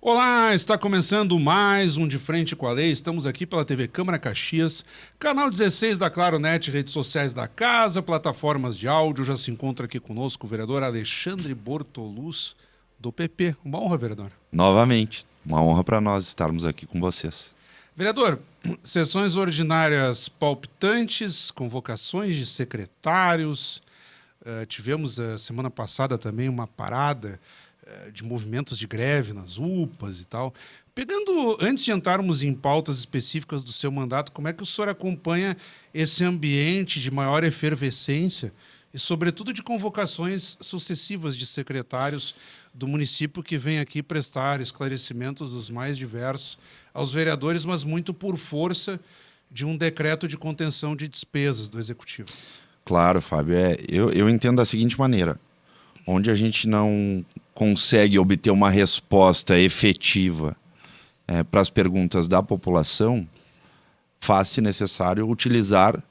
Olá, está começando mais um De Frente com a Lei. Estamos aqui pela TV Câmara Caxias, canal 16 da Claro Net, redes sociais da casa, plataformas de áudio. Já se encontra aqui conosco o vereador Alexandre Bortoluz, do PP. Uma honra, vereador. Novamente, uma honra para nós estarmos aqui com vocês. Vereador, sessões ordinárias palpitantes, convocações de secretários. Tivemos a semana passada também uma parada de movimentos de greve nas UPAs e tal. Pegando, antes de entrarmos em pautas específicas do seu mandato, como é que o senhor acompanha esse ambiente de maior efervescência e, sobretudo, de convocações sucessivas de secretários do município que vêm aqui prestar esclarecimentos dos mais diversos aos vereadores, mas muito por força de um decreto de contenção de despesas do Executivo? Claro, Fábio, eu entendo da seguinte maneira: onde a gente não consegue obter uma resposta efetiva para as perguntas da população, faz-se necessário utilizar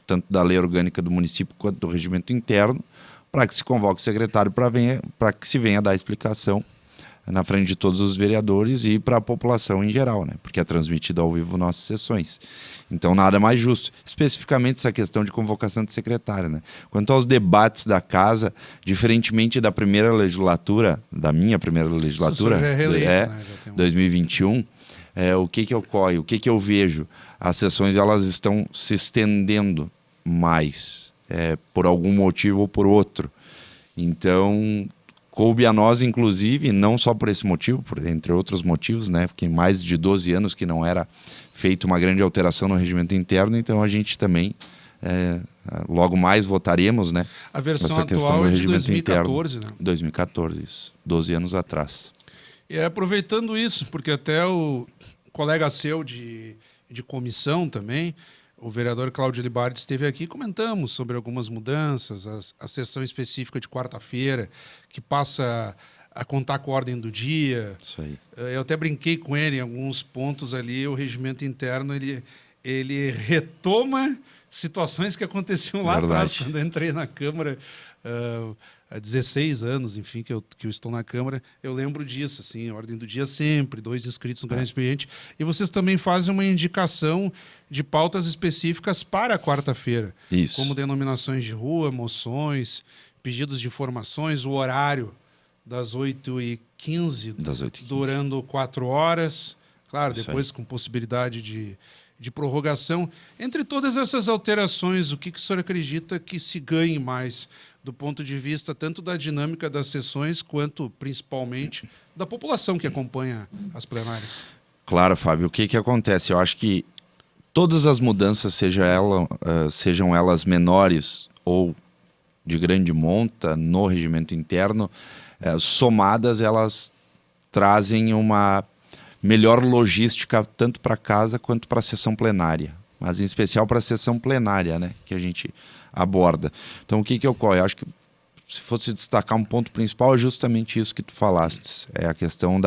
tanto da lei orgânica do município quanto do regimento interno para que se convoque o secretário para que se venha dar explicação na frente de todos os vereadores e para a população em geral, né? Porque é transmitido ao vivo nossas sessões. Então, nada mais justo. Especificamente essa questão de convocação de secretário, né? Quanto aos debates da casa, diferentemente da primeira legislatura, da minha primeira legislatura, já é reeleito, né? 2021, o que ocorre? O que eu vejo? As sessões elas estão se estendendo mais, por algum motivo ou por outro. Então, coube a nós, inclusive, não só por esse motivo, entre outros motivos, né? Porque mais de 12 anos que não era feita uma grande alteração no regimento interno, então a gente também, logo mais votaremos, né? A versão essa questão atual do é de regimento 2014, interno. né? 2014, isso. 12 anos atrás. E aproveitando isso, porque até o colega seu de comissão também, o vereador Cláudio Libardi, esteve aqui, comentamos sobre algumas mudanças, a sessão específica de quarta-feira, que passa a contar com a ordem do dia. Isso aí. Eu até brinquei com ele em alguns pontos ali, o regimento interno, ele retoma situações que aconteciam lá atrás, quando eu entrei na Câmara, há 16 anos, enfim, que eu estou na Câmara. Eu lembro disso, assim, a ordem do dia sempre, 2 inscritos no grande expediente. E vocês também fazem uma indicação de pautas específicas para a quarta-feira. Isso. Como denominações de rua, moções, pedidos de informações, o horário das 8h15, durando 4 horas. Claro, depois com possibilidade de prorrogação. Entre todas essas alterações, o que o senhor acredita que se ganhe mais do ponto de vista tanto da dinâmica das sessões quanto, principalmente, da população que acompanha as plenárias? Claro, Fábio. O que acontece? Eu acho que todas as mudanças, sejam elas menores ou de grande monta no regimento interno, somadas, elas trazem uma melhor logística tanto para casa quanto para a sessão plenária, mas em especial para a sessão plenária, né, que a gente aborda. Então, o que ocorre? Eu acho que, se fosse destacar um ponto principal, é justamente isso que tu falaste, é a questão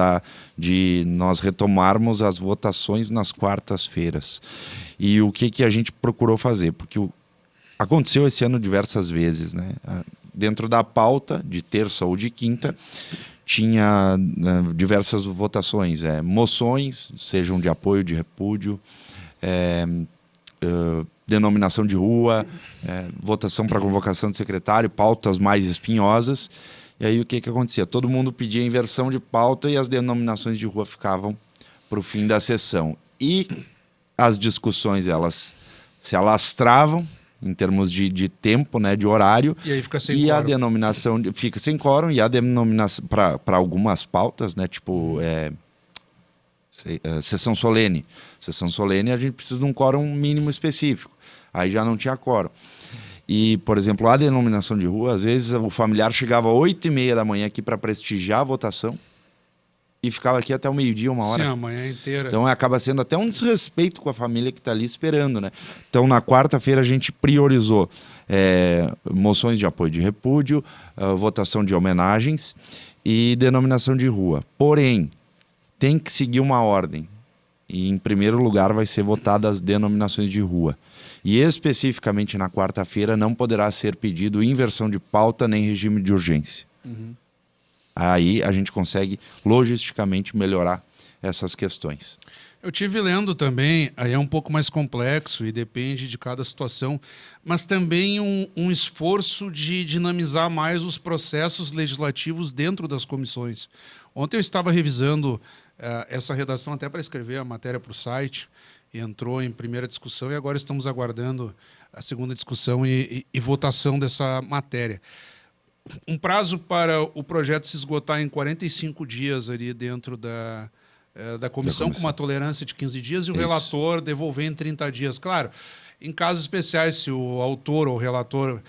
de nós retomarmos as votações nas quartas-feiras. E o que a gente procurou fazer? Porque aconteceu esse ano diversas vezes, né? Dentro da pauta de terça ou de quinta, tinha diversas votações, moções, sejam de apoio, de repúdio, denominação de rua, votação para convocação de secretário, pautas mais espinhosas. E aí o que acontecia? Todo mundo pedia inversão de pauta e as denominações de rua ficavam para o fim da sessão. E as discussões, elas se alastravam em termos de tempo, né, de horário. E aí fica sem quórum. A denominação fica sem quórum, e a denominação para algumas pautas, né, tipo sessão solene. Sessão solene a gente precisa de um quórum mínimo específico. Aí já não tinha quórum. E, por exemplo, a denominação de rua, às vezes o familiar chegava às 8h30 da manhã aqui para prestigiar a votação e ficava aqui até o meio-dia, 1h. Sim, a manhã inteira. Então acaba sendo até um desrespeito com a família que está ali esperando, né? Então na quarta-feira a gente priorizou moções de apoio de repúdio, votação de homenagens e denominação de rua. Porém, tem que seguir uma ordem. E em primeiro lugar vai ser votada as denominações de rua. E especificamente na quarta-feira não poderá ser pedido inversão de pauta nem regime de urgência. Aí a gente consegue logisticamente melhorar essas questões. Eu tive lendo também, aí é um pouco mais complexo e depende de cada situação, mas também um esforço de dinamizar mais os processos legislativos dentro das comissões. Ontem eu estava revisando essa redação até para escrever a matéria para o site, e entrou em primeira discussão e agora estamos aguardando a segunda discussão e votação dessa matéria. Um prazo para o projeto se esgotar em 45 dias ali dentro da comissão, com uma tolerância de 15 dias, e o relator devolver em 30 dias. Claro, em casos especiais, se o autor ou o relator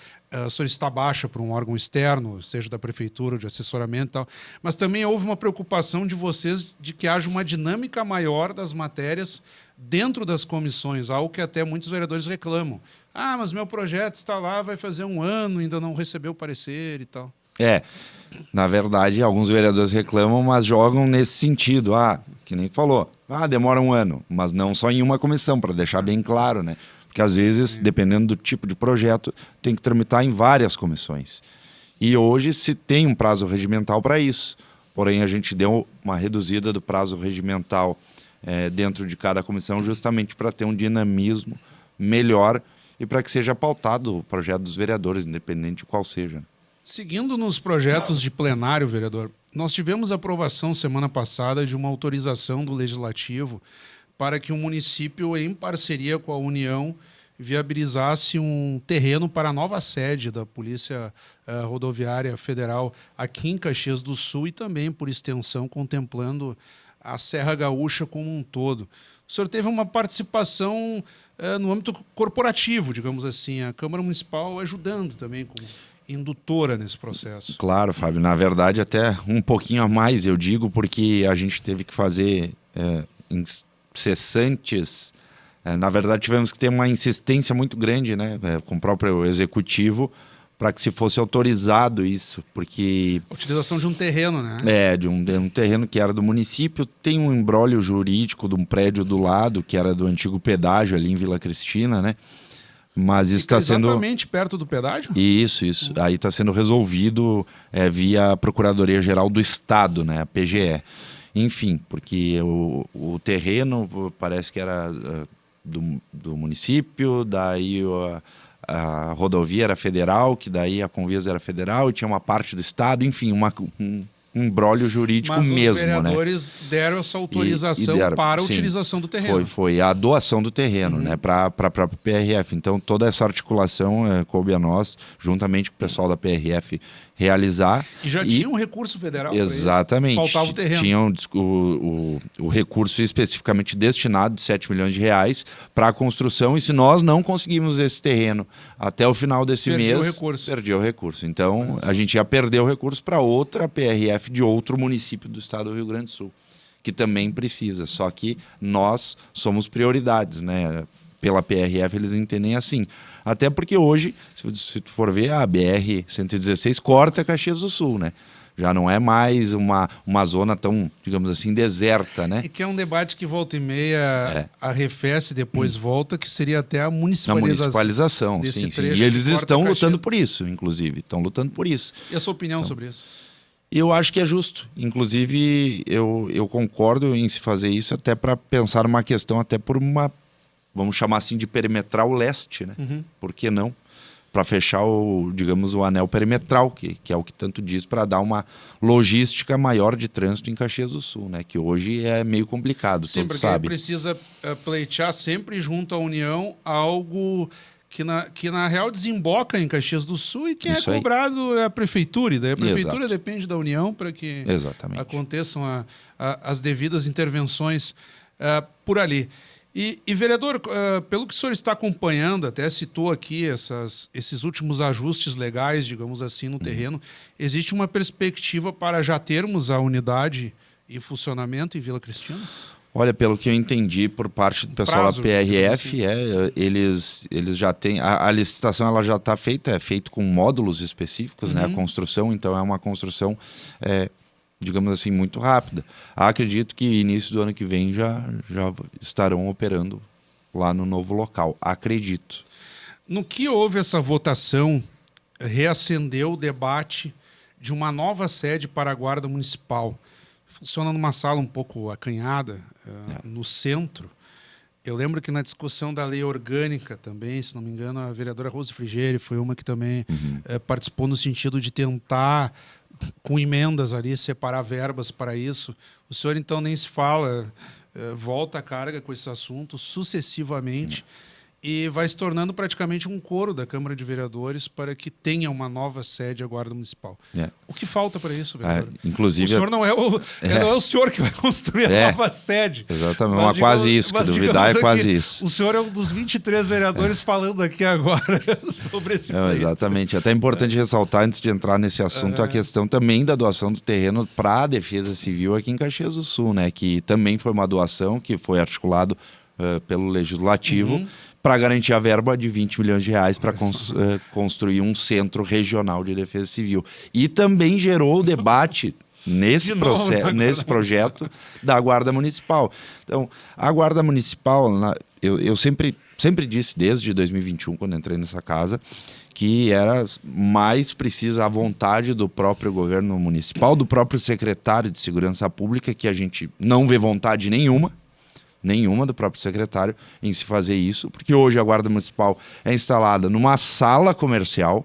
solicitar baixa para um órgão externo, seja da prefeitura ou de assessoramento e tal, mas também houve uma preocupação de vocês de que haja uma dinâmica maior das matérias dentro das comissões, algo que até muitos vereadores reclamam. Ah, mas meu projeto está lá, vai fazer 1 ano, ainda não recebeu o parecer e tal. Na verdade, alguns vereadores reclamam, mas jogam nesse sentido. Que nem falou, demora 1 ano, mas não só em uma comissão, para deixar bem claro, né? Porque às vezes, dependendo do tipo de projeto, tem que tramitar em várias comissões. E hoje se tem um prazo regimental para isso. Porém, a gente deu uma reduzida do prazo regimental dentro de cada comissão, justamente para ter um dinamismo melhor e para que seja pautado o projeto dos vereadores, independente de qual seja. Seguindo nos projetos de plenário, vereador, nós tivemos aprovação semana passada de uma autorização do Legislativo para que o município, em parceria com a União, viabilizasse um terreno para a nova sede da Polícia Rodoviária Federal aqui em Caxias do Sul e também, por extensão, contemplando a Serra Gaúcha como um todo. O senhor teve uma participação no âmbito corporativo, digamos assim, a Câmara Municipal ajudando também como indutora nesse processo. Claro, Fábio. Na verdade, até um pouquinho a mais, eu digo, porque a gente teve que fazer incessantes. Na verdade, tivemos que ter uma insistência muito grande, né, com o próprio executivo, para que se fosse autorizado isso, porque... A utilização de um terreno, né? De um terreno que era do município. Tem um imbróglio jurídico de um prédio do lado, que era do antigo pedágio ali em Vila Cristina, né? Mas isso está sendo... Exatamente perto do pedágio? Isso. Aí está sendo resolvido via Procuradoria-Geral do Estado, né? A PGE. Enfim, porque o terreno parece que era do município, daí a rodovia era federal, que daí a Convias era federal e tinha uma parte do Estado, enfim, um imbróglio jurídico mesmo. Mas os vereadores deram essa autorização para a utilização do terreno. Foi a doação do terreno, né, para a própria PRF. Então, toda essa articulação coube a nós, juntamente com o pessoal da PRF, realizar. E já tinha um recurso federal para isso? Exatamente. Faltava o terreno. Tinha o recurso especificamente destinado de 7 milhões de reais para a construção, e se nós não conseguimos esse terreno até o final desse mês, perdi o recurso. Então, a gente ia perder o recurso para outra PRF de outro município do estado do Rio Grande do Sul, que também precisa. Só que nós somos prioridades, né? Pela PRF eles entendem assim. Até porque hoje, se tu for ver, a BR-116 corta Caxias do Sul, né? Já não é mais uma zona tão, digamos assim, deserta, né? E que é um debate que volta e meia arrefece, depois volta, que seria até a municipalização sim. E eles estão lutando por isso, inclusive. Estão lutando por isso. E a sua opinião sobre isso? Eu acho que é justo. Inclusive, eu concordo em se fazer isso até para pensar numa questão, até por uma... vamos chamar assim de perimetral leste, né? Por que não? Para fechar o anel perimetral, que é o que tanto diz, para dar uma logística maior de trânsito em Caxias do Sul, né? Que hoje é meio complicado, sim, todos sabem. Precisa pleitear sempre junto à União algo que na real desemboca em Caxias do Sul, e quem é cobrado é a Prefeitura, e daí a Prefeitura depende da União para que aconteçam as devidas intervenções por ali. E vereador, pelo que o senhor está acompanhando, até citou aqui esses últimos ajustes legais, digamos assim, no terreno, existe uma perspectiva para já termos a unidade em funcionamento em Vila Cristina? Olha, pelo que eu entendi por parte do pessoal da PRF, eles já têm... A licitação ela já está feita, é feito com módulos específicos, né? A construção, então é uma construção... digamos assim, muito rápida. Acredito que início do ano que vem já estarão operando lá no novo local. Acredito. No que houve essa votação, reacendeu o debate de uma nova sede para a Guarda Municipal. Funciona numa sala um pouco acanhada, no centro. Eu lembro que na discussão da lei orgânica também, se não me engano, a vereadora Rose Frigeri foi uma que também participou no sentido de tentar, com emendas ali, separar verbas para isso. O senhor, então, nem se fala, volta a carga com esse assunto sucessivamente e vai se tornando praticamente um coro da Câmara de Vereadores para que tenha uma nova sede a Guarda Municipal. O que falta para isso, vereador? Inclusive, o senhor não é o senhor que vai construir a nova sede. Exatamente, mas quase isso, que duvidar é quase isso. O senhor é um dos 23 vereadores falando aqui agora sobre esse pleito. Exatamente. Até é importante ressaltar, antes de entrar nesse assunto, a questão também da doação do terreno para a Defesa Civil aqui em Caxias do Sul, né? Que também foi uma doação que foi articulado pelo Legislativo para garantir a verba de 20 milhões de reais para construir um centro regional de defesa civil. E também gerou o debate nesse projeto da Guarda Municipal. Então, a Guarda Municipal, eu sempre disse, desde 2021, quando entrei nessa casa, que era mais precisa a vontade do próprio governo municipal, do próprio secretário de Segurança Pública, que a gente não vê vontade nenhuma do próprio secretário em se fazer isso, porque hoje a Guarda Municipal é instalada numa sala comercial,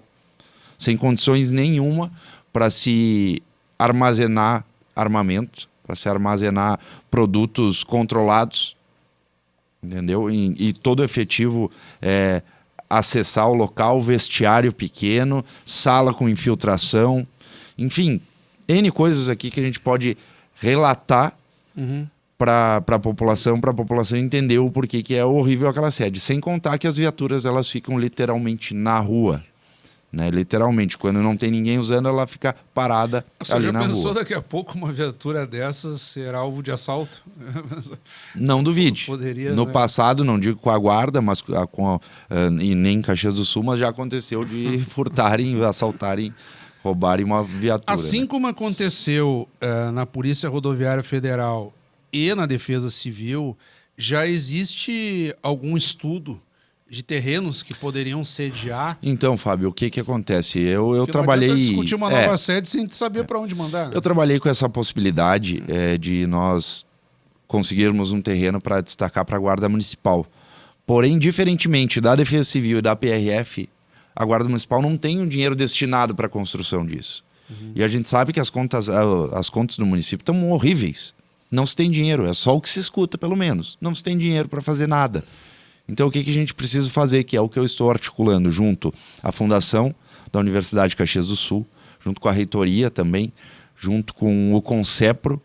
sem condições nenhuma para se armazenar armamento, para se armazenar produtos controlados, entendeu? E todo efetivo acessar o local, vestiário pequeno, sala com infiltração, enfim, N coisas aqui que a gente pode relatar para a população entender o porquê que é horrível aquela sede. Sem contar que as viaturas elas ficam literalmente na rua. Né? Literalmente, quando não tem ninguém usando, ela fica parada ali na rua. Você já pensou daqui a pouco uma viatura dessas ser alvo de assalto? Não duvide. No passado, não digo com a Guarda, mas e nem em Caxias do Sul, mas já aconteceu de furtarem, assaltarem, roubarem uma viatura. Assim como aconteceu na Polícia Rodoviária Federal e na Defesa Civil, já existe algum estudo de terrenos que poderiam sediar? Então, Fábio, o que acontece? Eu trabalhei... Não adianta discutir uma nova sede sem saber para onde mandar. Né? Eu trabalhei com essa possibilidade de nós conseguirmos um terreno para destacar para a Guarda Municipal. Porém, diferentemente da Defesa Civil e da PRF, a Guarda Municipal não tem um dinheiro destinado para a construção disso. E a gente sabe que as contas do município estão horríveis. Não se tem dinheiro, é só o que se escuta, pelo menos. Não se tem dinheiro para fazer nada. Então, o que a gente precisa fazer, que é o que eu estou articulando junto à Fundação da Universidade de Caxias do Sul, junto com a Reitoria também, junto com o Concepro,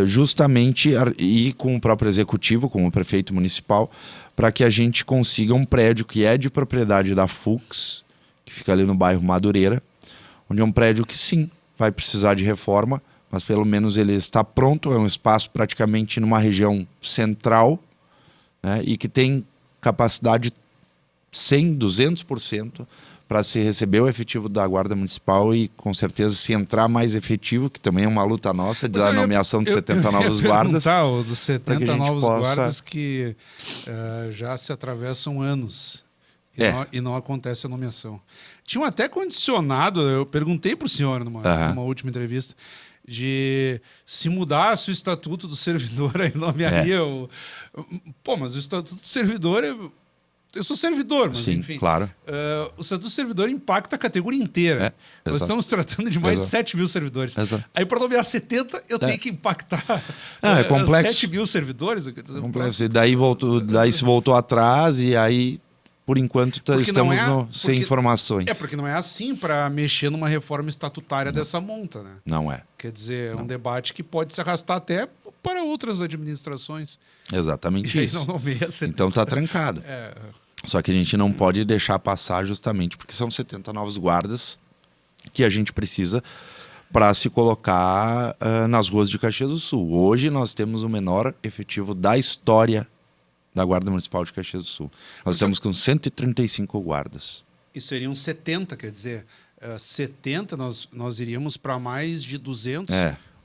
justamente, e com o próprio Executivo, com o Prefeito Municipal, para que a gente consiga um prédio que é de propriedade da Fux, que fica ali no bairro Madureira, onde é um prédio que, sim, vai precisar de reforma, mas pelo menos ele está pronto, é um espaço praticamente numa região central, né, e que tem capacidade 100%, 200% para se receber o efetivo da Guarda Municipal e, com certeza, se entrar mais efetivo, que também é uma luta nossa, da nomeação de 70 novos guardas. Dos 70 novos guardas que já se atravessam anos e não acontece a nomeação. Tinham até condicionado, eu perguntei para o senhor numa última entrevista, de se mudasse o Estatuto do Servidor, aí nomearia o... Pô, mas o Estatuto do Servidor... Eu sou servidor, mas enfim... Claro. O Estatuto do Servidor impacta a categoria inteira. Nós estamos tratando de mais de 7 mil servidores. Aí, para nomear 70, eu tenho que impactar é complexo. 7 mil servidores. Complexo. E daí se voltou atrás e aí... Por enquanto, estamos sem informações. Porque não é assim para mexer numa reforma estatutária dessa monta, né? Não é. Quer dizer, é um debate que pode se arrastar até para outras administrações. Exatamente isso. Não então está trancado. Só que a gente não pode deixar passar justamente porque são 70 novos guardas que a gente precisa para se colocar nas ruas de Caxias do Sul. Hoje nós temos o menor efetivo da história da Guarda Municipal de Caxias do Sul. Nós estamos com 135 guardas. E seriam 70, quer dizer, 70 nós iríamos para mais de 200.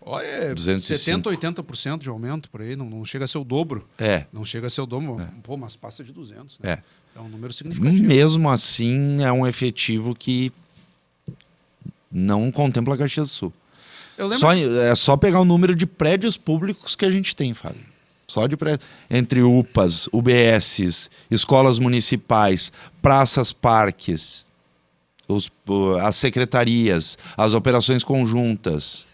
Olha, 70%, 80% de aumento por aí, não chega a ser o dobro. Não chega a ser o dobro, pô, mas passa de 200, né? É um número significativo. Mesmo assim, é um efetivo que não contempla Caxias do Sul. Eu lembro... É só pegar o número de prédios públicos que a gente tem, Fábio. Só de prédios. Entre UPAs, UBSs, escolas municipais, praças, parques, as secretarias, as operações conjuntas,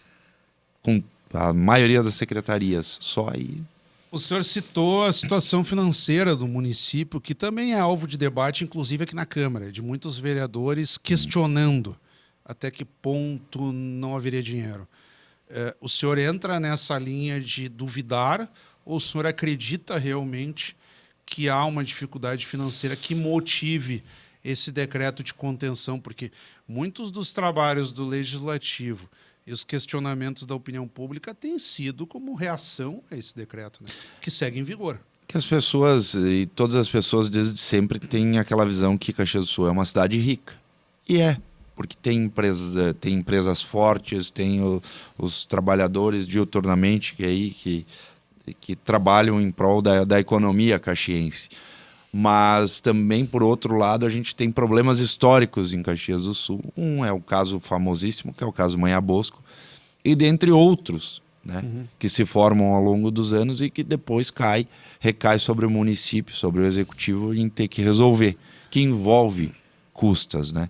com a maioria das secretarias, só aí. O senhor citou a situação financeira do município, que também é alvo de debate, inclusive aqui na Câmara, de muitos vereadores questionando até que ponto não haveria dinheiro. O senhor entra nessa linha de duvidar ou o senhor acredita realmente que há uma dificuldade financeira que motive esse decreto de contenção? Porque muitos dos trabalhos do Legislativo e os questionamentos da opinião pública têm sido como reação a esse decreto, né? Que segue em vigor. Que as pessoas, e todas as pessoas desde sempre, têm aquela visão que Caxias do Sul é uma cidade rica. E porque tem empresas fortes, tem os trabalhadores diuturnamente que trabalham em prol da economia caxiense. Mas também, por outro lado, a gente tem problemas históricos em Caxias do Sul. Um é o caso famosíssimo, que é o caso Manhã Bosco, e dentre outros, né, que se formam ao longo dos anos e que depois recai sobre o município, sobre o executivo em ter que resolver, que envolve custas, né?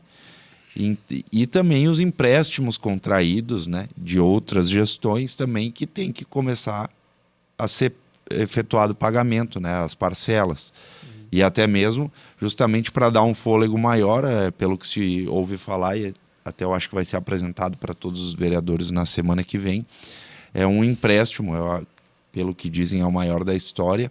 E também os empréstimos contraídos, né, de outras gestões também, que tem que começar a ser efetuado o pagamento, né, as parcelas. E até mesmo justamente para dar um fôlego maior, pelo que se ouve falar, e até eu acho que vai ser apresentado para todos os vereadores na semana que vem, é um empréstimo, pelo que dizem é o maior da história,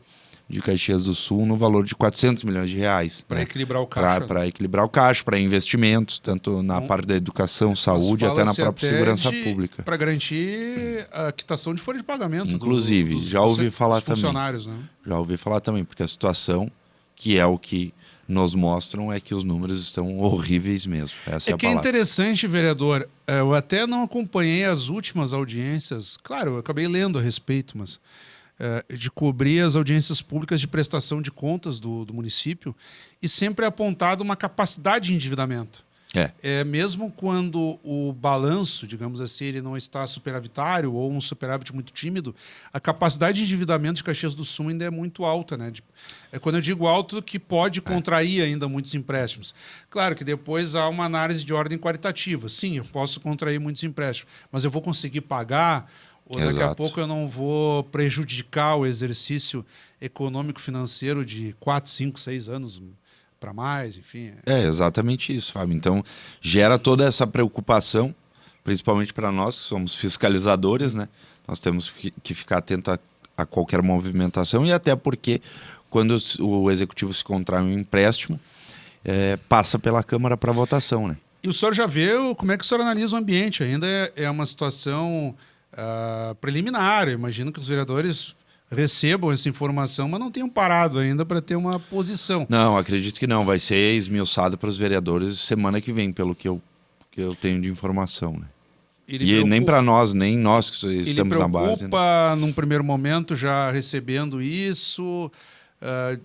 de Caxias do Sul, no valor de 400 milhões de reais. Para equilibrar o caixa. Para equilibrar o caixa, para investimentos, tanto na parte da educação, saúde, até na própria segurança pública. Para garantir a quitação de folha de pagamento. Inclusive, já ouvi falar também. Funcionários, né? Já ouvi falar também, porque a situação, que é o que nos mostram, é que os números estão horríveis mesmo. Essa é a que palavra. É interessante, vereador, eu até não acompanhei as últimas audiências, claro, eu acabei lendo a respeito, mas de cobrir as audiências públicas de prestação de contas do município, e sempre é apontado uma capacidade de endividamento. Mesmo quando o balanço, digamos assim, ele não está superavitário ou um superávit muito tímido, a capacidade de endividamento de Caxias do Sul ainda é muito alta, né? Quando eu digo alto, que pode contrair ainda muitos empréstimos. Claro que depois há uma análise de ordem qualitativa. Sim, eu posso contrair muitos empréstimos, mas eu vou conseguir pagar, ou daqui a pouco eu não vou prejudicar o exercício econômico-financeiro de 4, 5, 6 anos para mais, enfim. É exatamente isso, Fábio. Então, gera toda essa preocupação, principalmente para nós, que somos fiscalizadores, né? Nós temos que ficar atento a qualquer movimentação, e até porque, quando o executivo se contrai um empréstimo, passa pela Câmara para votação, né? E o senhor já vê como é que o senhor analisa o ambiente? Ainda é uma situação preliminar. Eu imagino que os vereadores recebam essa informação, mas não tenham parado ainda para ter uma posição. Não, acredito que não. Vai ser esmiuçado para os vereadores semana que vem, pelo que eu tenho de informação, né? Nem para nós, nem nós que estamos na base. Ele preocupa, num primeiro momento, já recebendo isso,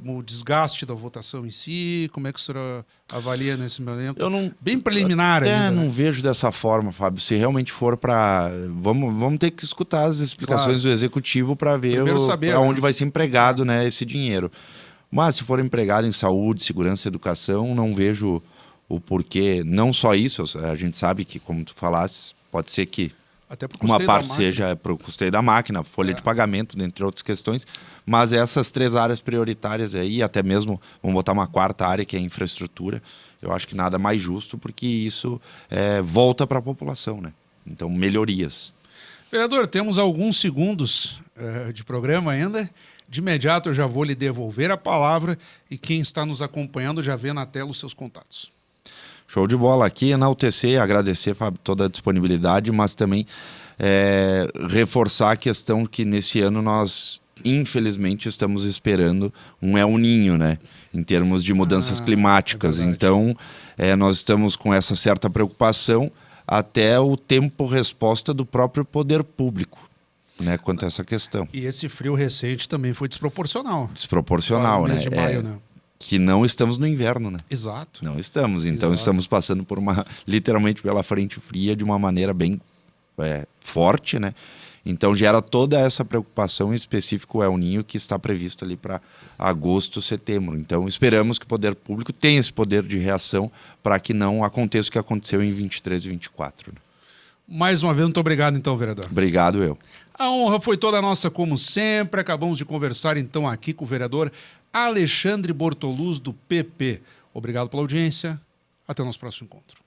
o desgaste da votação em si? Como é que o senhor avalia nesse momento? Bem preliminar ainda. Não vejo dessa forma, Fábio. Se realmente for para... Vamos ter que escutar as explicações do Executivo para ver aonde vai ser empregado, né, esse dinheiro. Mas se for empregado em saúde, segurança e educação, não vejo o porquê. Não só isso, a gente sabe que, como tu falaste, pode ser que uma parte seja para o custeio da máquina, folha de pagamento, dentre outras questões, mas essas 3 áreas prioritárias aí, até mesmo vamos botar uma 4ª área, que é a infraestrutura, eu acho que nada mais justo, porque isso volta para a população, né? Então, melhorias. Vereador, temos alguns segundos de programa ainda. De imediato eu já vou lhe devolver a palavra, e quem está nos acompanhando já vê na tela os seus contatos. Show de bola. Aqui enaltecer, agradecer, Fábio, toda a disponibilidade, mas também reforçar a questão que nesse ano nós, infelizmente, estamos esperando um El Niño, né? Em termos de mudanças climáticas. Então, nós estamos com essa certa preocupação até o tempo-resposta do próprio poder público, né, quanto a essa questão. E esse frio recente também foi desproporcional. Desproporcional, no né? mês de maio, né? que não estamos no inverno, né? Exato. Não estamos. Então Exato. estamos passando por literalmente pela frente fria de uma maneira bem forte, né? Então gera toda essa preocupação, em específico o El Niño, que está previsto ali para agosto, setembro. Então esperamos que o poder público tenha esse poder de reação para que não aconteça o que aconteceu em 23 e 24. Né? Mais uma vez, muito obrigado então, vereador. Obrigado, eu. A honra foi toda nossa, como sempre. Acabamos de conversar então aqui com o vereador Alexandre Bortoluz, do PP. Obrigado pela audiência. Até o nosso próximo encontro.